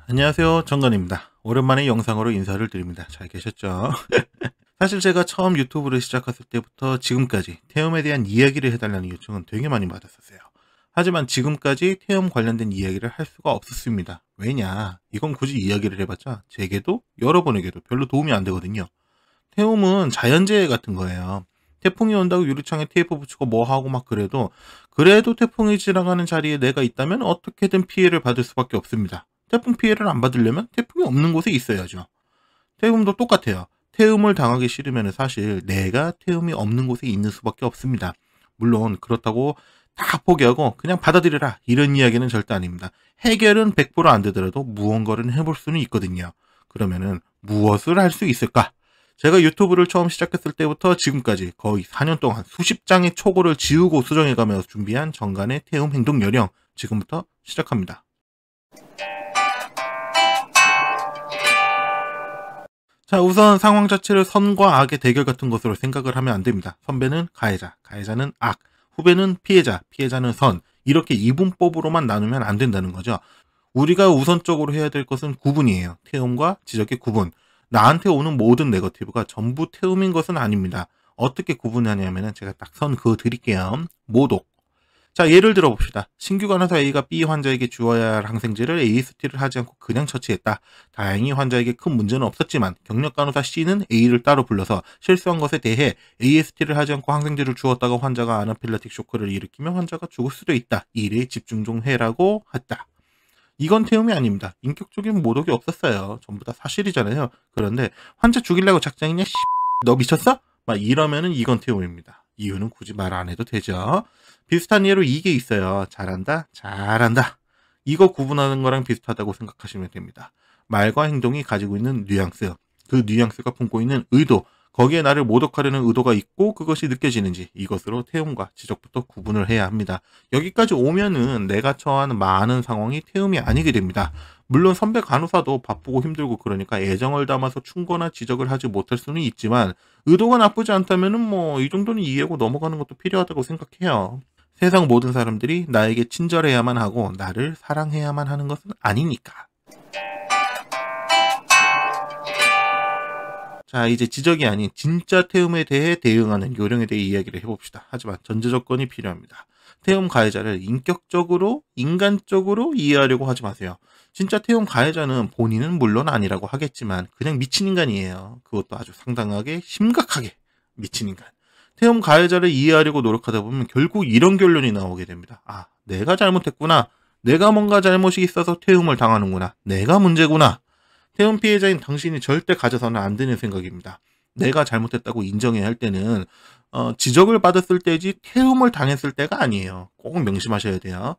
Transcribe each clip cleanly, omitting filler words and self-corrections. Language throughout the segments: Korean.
안녕하세요. 정건입니다. 오랜만에 영상으로 인사를 드립니다. 잘 계셨죠? 사실 제가 처음 유튜브를 시작했을 때부터 지금까지 태움에 대한 이야기를 해달라는 요청은 되게 많이 받았었어요. 하지만 지금까지 태움 관련된 이야기를 할 수가 없었습니다. 왜냐? 이건 굳이 이야기를 해봤자 제게도 여러분에게도 별로 도움이 안 되거든요. 태움은 자연재해 같은 거예요. 태풍이 온다고 유리창에 테이프 붙이고 뭐 하고 막 그래도 태풍이 지나가는 자리에 내가 있다면 어떻게든 피해를 받을 수밖에 없습니다. 태풍 피해를 안 받으려면 태풍이 없는 곳에 있어야죠. 태움도 똑같아요. 태움을 당하기 싫으면 사실 내가 태움이 없는 곳에 있는 수밖에 없습니다. 물론 그렇다고 다 포기하고 그냥 받아들여라 이런 이야기는 절대 아닙니다. 해결은 100%안 되더라도 무언가를 해볼 수는 있거든요. 그러면은 무엇을 할 수 있을까? 제가 유튜브를 처음 시작했을 때부터 지금까지 거의 4년 동안 수십 장의 초고를 지우고 수정해가며 준비한 정간의 태움 행동 요령 지금부터 시작합니다. 자, 우선 상황 자체를 선과 악의 대결 같은 것으로 생각을 하면 안 됩니다. 선배는 가해자, 가해자는 악, 후배는 피해자, 피해자는 선. 이렇게 이분법으로만 나누면 안 된다는 거죠. 우리가 우선적으로 해야 될 것은 구분이에요. 태움과 지적의 구분. 나한테 오는 모든 네거티브가 전부 태움인 것은 아닙니다. 어떻게 구분하냐면은 제가 딱 선 그어 드릴게요. 모독. 자, 예를 들어 봅시다. 신규 간호사 A가 B 환자에게 주어야 할 항생제를 AST를 하지 않고 그냥 처치했다. 다행히 환자에게 큰 문제는 없었지만 경력 간호사 C는 A를 따로 불러서 실수한 것에 대해 AST를 하지 않고 항생제를 주었다가 환자가 아나필라틱 쇼크를 일으키며 환자가 죽을 수도 있다. 이 일에 집중 좀 해라고 했다. 이건 태움이 아닙니다. 인격적인 모독이 없었어요. 전부 다 사실이잖아요. 그런데 환자 죽이려고 작정했냐? 너 미쳤어? 막 이러면은 이건 태움입니다. 이유는 굳이 말 안 해도 되죠. 비슷한 예로 이게 있어요. 잘한다, 잘한다. 이거 구분하는 거랑 비슷하다고 생각하시면 됩니다. 말과 행동이 가지고 있는 뉘앙스, 그 뉘앙스가 품고 있는 의도, 거기에 나를 모독하려는 의도가 있고 그것이 느껴지는지 이것으로 태움과 지적부터 구분을 해야 합니다. 여기까지 오면은 내가 처한 많은 상황이 태움이 아니게 됩니다. 물론 선배 간호사도 바쁘고 힘들고 그러니까 애정을 담아서 충고나 지적을 하지 못할 수는 있지만 의도가 나쁘지 않다면은 뭐 이 정도는 이해하고 넘어가는 것도 필요하다고 생각해요. 세상 모든 사람들이 나에게 친절해야만 하고 나를 사랑해야만 하는 것은 아니니까. 자, 이제 지적이 아닌 진짜 태움에 대해 대응하는 요령에 대해 이야기를 해봅시다. 하지만 전제 조건이 필요합니다. 태움 가해자를 인격적으로, 인간적으로 이해하려고 하지 마세요. 진짜 태움 가해자는 본인은 물론 아니라고 하겠지만 그냥 미친 인간이에요. 그것도 아주 상당하게 심각하게 미친 인간. 태움 가해자를 이해하려고 노력하다 보면 결국 이런 결론이 나오게 됩니다. 아, 내가 잘못했구나. 내가 뭔가 잘못이 있어서 태움을 당하는구나. 내가 문제구나. 태움 피해자인 당신이 절대 가져서는 안 되는 생각입니다. 내가 잘못했다고 인정해야 할 때는 지적을 받았을 때지 태움을 당했을 때가 아니에요. 꼭 명심하셔야 돼요.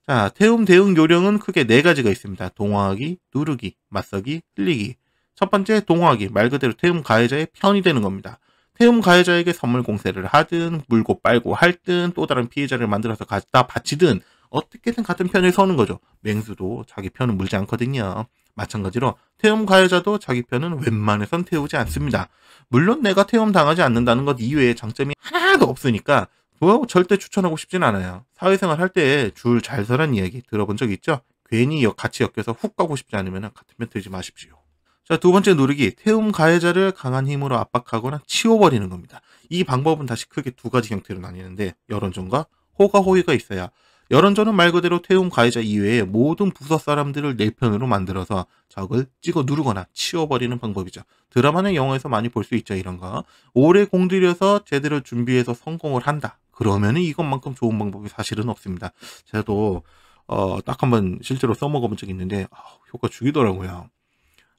자, 태움 대응 요령은 크게 4가지가 있습니다. 동화하기, 누르기, 맞서기, 흘리기. 첫 번째 동화하기, 말 그대로 태움 가해자의 편이 되는 겁니다. 태움 가해자에게 선물 공세를 하든 물고 빨고 할든 또 다른 피해자를 만들어서 갖다 바치든 어떻게든 같은 편에 서는 거죠. 맹수도 자기 편은 물지 않거든요. 마찬가지로 태움 가해자도 자기 편은 웬만해선 태우지 않습니다. 물론 내가 태움 당하지 않는다는 것 이외에 장점이 하나도 없으니까 뭐 절대 추천하고 싶진 않아요. 사회생활 할 때 줄 잘 서란 이야기 들어본 적 있죠? 괜히 같이 엮여서 훅 가고 싶지 않으면 같은 편 들지 마십시오. 자, 두 번째 누르기. 태움 가해자를 강한 힘으로 압박하거나 치워버리는 겁니다. 이 방법은 다시 크게 2가지 형태로 나뉘는데 여론전과 호가호위가 있어야. 여론전은 말 그대로 태움 가해자 이외에 모든 부서 사람들을 내 편으로 만들어서 적을 찍어 누르거나 치워버리는 방법이죠. 드라마나 영화에서 많이 볼 수 있죠, 이런 거. 오래 공들여서 제대로 준비해서 성공을 한다. 그러면은 이것만큼 좋은 방법이 사실은 없습니다. 저도 딱 한번 실제로 써먹어본 적이 있는데 효과 죽이더라고요.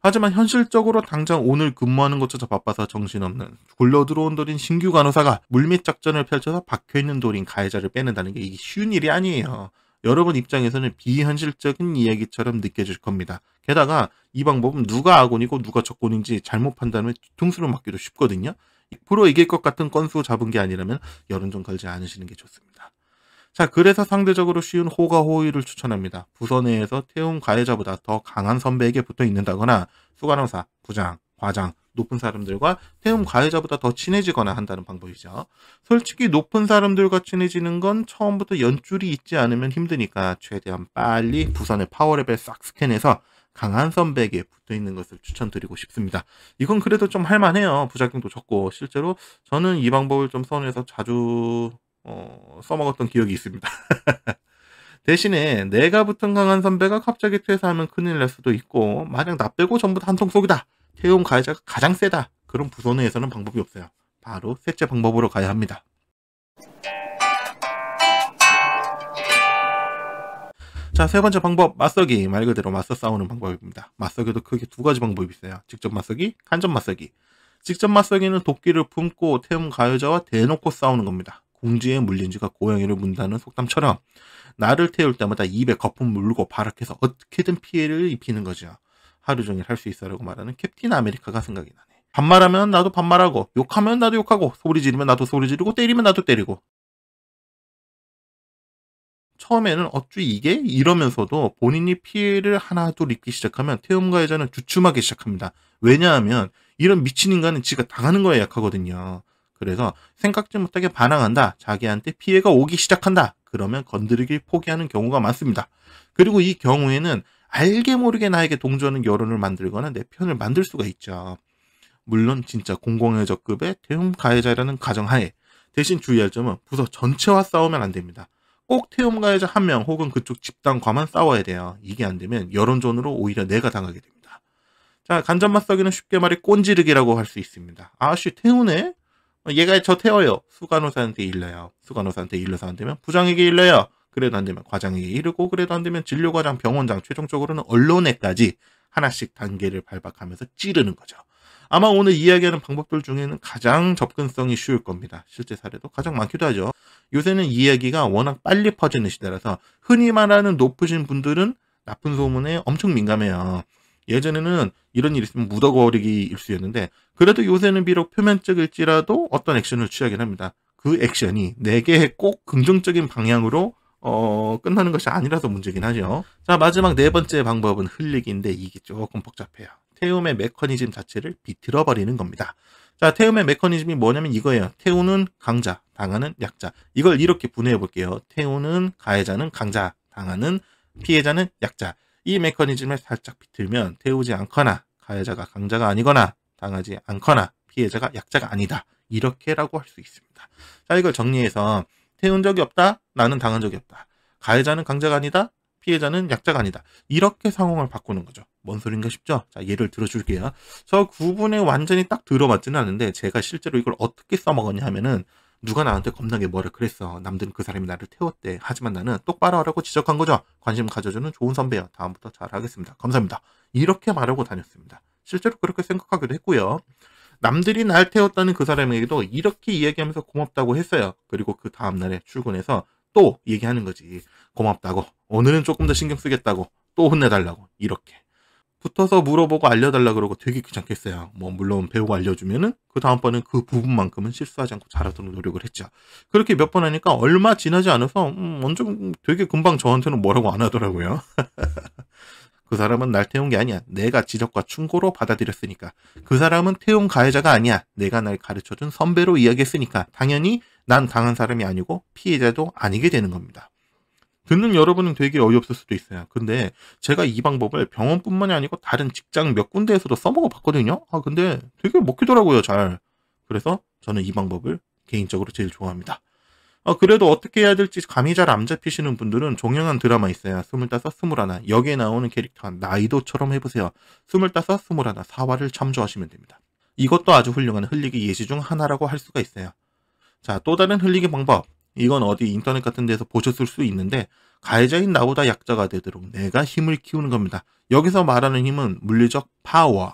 하지만 현실적으로 당장 오늘 근무하는 것조차 바빠서 정신없는 굴러 들어온 돌인 신규 간호사가 물밑 작전을 펼쳐서 박혀있는 돌인 가해자를 빼낸다는 게 이게 쉬운 일이 아니에요. 여러분 입장에서는 비현실적인 이야기처럼 느껴질 겁니다. 게다가 이 방법은 누가 악원이고 누가 적군인지 잘못 판단하면 뒤통수를 맞기도 쉽거든요. 100% 이길 것 같은 건수 잡은 게 아니라면 여론전 걸지 않으시는 게 좋습니다. 자, 그래서 상대적으로 쉬운 호가호위를 추천합니다. 부서 내에서 태움 가해자보다 더 강한 선배에게 붙어 있는다거나 수간호사, 부장, 과장, 높은 사람들과 태움 가해자보다 더 친해지거나 한다는 방법이죠. 솔직히 높은 사람들과 친해지는 건 처음부터 연줄이 있지 않으면 힘드니까 최대한 빨리 부서 내 파워레벨 싹 스캔해서 강한 선배에게 붙어있는 것을 추천드리고 싶습니다. 이건 그래도 좀 할만해요. 부작용도 적고. 실제로 저는 이 방법을 좀 선호해서 자주 써먹었던 기억이 있습니다. 대신에 내가 붙은 강한 선배가 갑자기 퇴사하면 큰일 날 수도 있고, 만약 나 빼고 전부 다 한통 속이다, 태움 가해자가 가장 세다, 그런 부선에서는 방법이 없어요. 바로 셋째 방법으로 가야 합니다. 자, 세 번째 방법, 맞서기. 말 그대로 맞서 싸우는 방법입니다. 맞서기도 크게 두 가지 방법이 있어요. 직접 맞서기, 간접 맞서기. 직접 맞서기는 도끼를 품고 태움 가해자와 대놓고 싸우는 겁니다. 궁지에 물린 쥐가 고양이를 문다는 속담처럼 나를 태울 때마다 입에 거품 물고 발악해서 어떻게든 피해를 입히는 거죠. 하루 종일 할 수 있어라고 말하는 캡틴 아메리카가 생각이 나네. 반말하면 나도 반말하고, 욕하면 나도 욕하고, 소리 지르면 나도 소리 지르고, 때리면 나도 때리고. 처음에는 어쭈 이게? 이러면서도 본인이 피해를 하나 둘 입기 시작하면 태움 가해자는 주춤하기 시작합니다. 왜냐하면 이런 미친 인간은 지가 당하는 거에 약하거든요. 그래서 생각지 못하게 반항한다. 자기한테 피해가 오기 시작한다. 그러면 건드리길 포기하는 경우가 많습니다. 그리고 이 경우에는 알게 모르게 나에게 동조하는 여론을 만들거나 내 편을 만들 수가 있죠. 물론 진짜 공공의적급의 태움 가해자라는 가정하에 대신 주의할 점은 부서 전체와 싸우면 안 됩니다. 꼭 태움 가해자 한 명 혹은 그쪽 집단과만 싸워야 돼요. 이게 안 되면 여론전으로 오히려 내가 당하게 됩니다. 자, 간접 맞서기는 쉽게 말해 꼰지르기라고 할 수 있습니다. 아씨 태우네? 얘가 저 태워요. 수간호사한테 일러요. 수간호사한테 일러서 안 되면 부장에게 일러요. 그래도 안 되면 과장에게 이르고, 그래도 안 되면 진료과장, 병원장, 최종적으로는 언론에까지 하나씩 단계를 밟아가면서 찌르는 거죠. 아마 오늘 이야기하는 방법들 중에는 가장 접근성이 쉬울 겁니다. 실제 사례도 가장 많기도 하죠. 요새는 이야기가 워낙 빨리 퍼지는 시대라서 흔히 말하는 높으신 분들은 나쁜 소문에 엄청 민감해요. 예전에는 이런 일 있으면 묻어버리기 일쑤였는데, 그래도 요새는 비록 표면적일지라도 어떤 액션을 취하긴 합니다. 그 액션이 내게 꼭 긍정적인 방향으로 끝나는 것이 아니라서 문제긴 하죠. 자, 마지막 네 번째 방법은 흘리기인데 이게 조금 복잡해요. 태움의 메커니즘 자체를 비틀어 버리는 겁니다. 자, 태움의 메커니즘이 뭐냐면 이거예요. 태우는 강자, 당하는 약자. 이걸 이렇게 분해해 볼게요. 태우는 가해자는 강자, 당하는 피해자는 약자. 이 메커니즘을 살짝 비틀면 태우지 않거나 가해자가 강자가 아니거나 당하지 않거나 피해자가 약자가 아니다. 이렇게라고 할 수 있습니다. 자, 이걸 정리해서 태운 적이 없다. 나는 당한 적이 없다. 가해자는 강자가 아니다. 피해자는 약자가 아니다. 이렇게 상황을 바꾸는 거죠. 뭔 소린가 싶죠? 자, 예를 들어줄게요. 저 구분에 완전히 딱 들어맞지는 않은데 제가 실제로 이걸 어떻게 써먹었냐 하면은, 누가 나한테 겁나게 뭐라 그랬어. 남들은 그 사람이 나를 태웠대. 하지만 나는 똑바로 하라고 지적한 거죠. 관심 가져주는 좋은 선배야. 다음부터 잘하겠습니다. 감사합니다. 이렇게 말하고 다녔습니다. 실제로 그렇게 생각하기도 했고요. 남들이 날 태웠다는 그 사람에게도 이렇게 이야기하면서 고맙다고 했어요. 그리고 그 다음날에 출근해서 또 얘기하는 거지. 고맙다고. 오늘은 조금 더 신경 쓰겠다고. 또 혼내달라고. 이렇게. 붙어서 물어보고 알려달라 그러고 되게 귀찮겠어요. 뭐 물론 배우고 알려주면은 그 다음번엔 그 부분만큼은 실수하지 않고 잘하도록 노력을 했죠. 그렇게 몇 번 하니까 얼마 지나지 않아서 완전 되게 금방 저한테는 뭐라고 안 하더라고요. 그 사람은 날 태운 게 아니야. 내가 지적과 충고로 받아들였으니까. 그 사람은 태운 가해자가 아니야. 내가 날 가르쳐준 선배로 이야기했으니까. 당연히 난 당한 사람이 아니고 피해자도 아니게 되는 겁니다. 듣는 여러분은 되게 어이없을 수도 있어요. 근데 제가 이 방법을 병원뿐만이 아니고 다른 직장 몇 군데에서도 써먹어 봤거든요. 근데 되게 먹히더라고요, 잘. 그래서 저는 이 방법을 개인적으로 제일 좋아합니다. 그래도 어떻게 해야 될지 감이 잘 안 잡히시는 분들은 종영한 드라마 있어요. 25, 21. 여기에 나오는 캐릭터 나이도처럼 해보세요. 25, 21, 4화를 참조하시면 됩니다. 이것도 아주 훌륭한 흘리기 예시 중 하나라고 할 수가 있어요. 자, 또 다른 흘리기 방법. 이건 어디 인터넷 같은 데서 보셨을 수 있는데, 가해자인 나보다 약자가 되도록 내가 힘을 키우는 겁니다. 여기서 말하는 힘은 물리적 파워.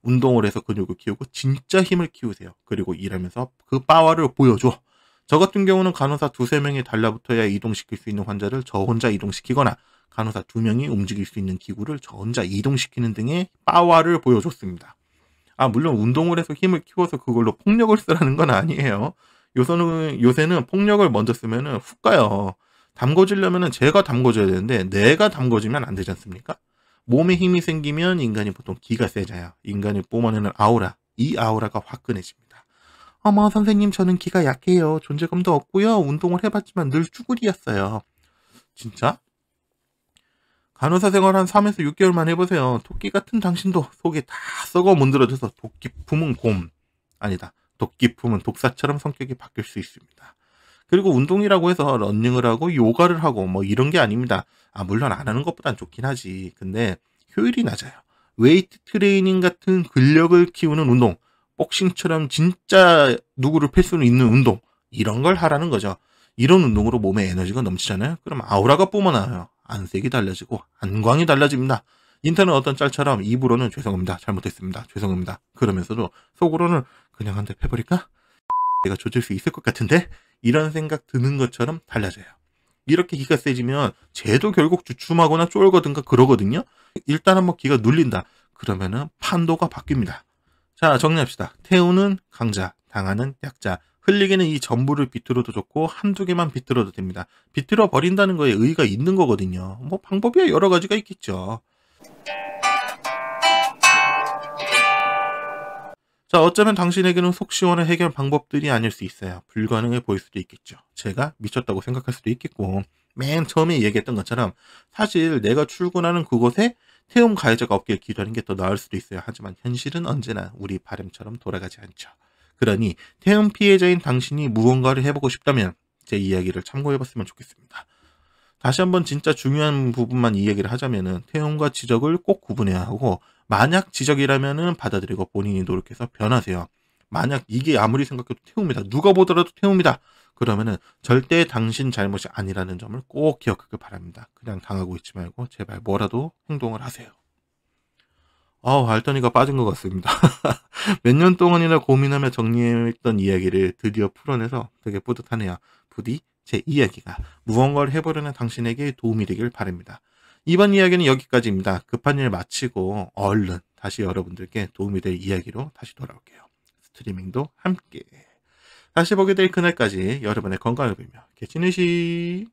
운동을 해서 근육을 키우고 진짜 힘을 키우세요. 그리고 일하면서 그 파워를 보여줘. 저 같은 경우는 간호사 2~3명이 달라붙어야 이동시킬 수 있는 환자를 저 혼자 이동시키거나 간호사 2명이 움직일 수 있는 기구를 저 혼자 이동시키는 등의 파워를 보여줬습니다. 물론 운동을 해서 힘을 키워서 그걸로 폭력을 쓰라는 건 아니에요. 요새는 폭력을 먼저 쓰면은 훅 가요. 담궈지려면은 제가 담궈줘야 되는데 내가 담궈지면 안 되지 않습니까? 몸에 힘이 생기면 인간이 보통 기가 세져요. 인간이 뿜어내는 아우라, 이 아우라가 화끈해집니다. 어머 선생님, 저는 기가 약해요. 존재감도 없고요. 운동을 해봤지만 늘 쭈구리였어요. 진짜? 간호사 생활 한 3에서 6개월만 해보세요. 토끼 같은 당신도 속이 다 썩어 문드러져서 독기 품은 곰, 아니다, 독기 품은 독사처럼 성격이 바뀔 수 있습니다. 그리고 운동이라고 해서 러닝을 하고 요가를 하고 뭐 이런 게 아닙니다. 물론 안 하는 것보단 좋긴 하지. 근데 효율이 낮아요. 웨이트 트레이닝 같은 근력을 키우는 운동, 복싱처럼 진짜 누구를 팰 수는 있는 운동, 이런 걸 하라는 거죠. 이런 운동으로 몸에 에너지가 넘치잖아요. 그럼 아우라가 뿜어나와요. 안색이 달라지고 안광이 달라집니다. 인터넷 어떤 짤처럼 입으로는 죄송합니다, 잘못했습니다, 죄송합니다, 그러면서도 속으로는 그냥 한 대 패버릴까? 내가 조질 수 있을 것 같은데? 이런 생각 드는 것처럼 달라져요. 이렇게 기가 세지면 쟤도 결국 주춤하거나 쫄거든가 그러거든요. 일단 한번 기가 눌린다. 그러면은 판도가 바뀝니다. 자, 정리합시다. 태우는 강자, 당하는 약자. 흘리기는 이 전부를 비틀어도 좋고 한두 개만 비틀어도 됩니다. 비틀어 버린다는 거에 의의가 있는 거거든요. 뭐 방법이 여러 가지가 있겠죠. 자, 어쩌면 당신에게는 속 시원한 해결 방법들이 아닐 수 있어요. 불가능해 보일 수도 있겠죠. 제가 미쳤다고 생각할 수도 있겠고, 맨 처음에 얘기했던 것처럼 사실 내가 출근하는 그곳에 태움 가해자가 없길 기도하는 게 더 나을 수도 있어요. 하지만 현실은 언제나 우리 바람처럼 돌아가지 않죠. 그러니 태움 피해자인 당신이 무언가를 해보고 싶다면 제 이야기를 참고해봤으면 좋겠습니다. 다시 한번 진짜 중요한 부분만 이야기를 하자면은 태움과 지적을 꼭 구분해야 하고, 만약 지적이라면은 받아들이고 본인이 노력해서 변하세요. 만약 이게 아무리 생각해도 태움이다, 누가 보더라도 태움이다, 그러면은 절대 당신 잘못이 아니라는 점을 꼭 기억하길 바랍니다. 그냥 당하고 있지 말고 제발 뭐라도 행동을 하세요. 알더니가 빠진 것 같습니다. 몇 년 동안이나 고민하며 정리했던 이야기를 드디어 풀어내서 되게 뿌듯하네요. 부디 제 이야기가 무언가를 해보려는 당신에게 도움이 되길 바랍니다. 이번 이야기는 여기까지입니다. 급한 일 마치고 얼른 다시 여러분들께 도움이 될 이야기로 다시 돌아올게요. 스트리밍도 함께. 다시 보게 될 그날까지 여러분의 건강을 빌며 개치누시.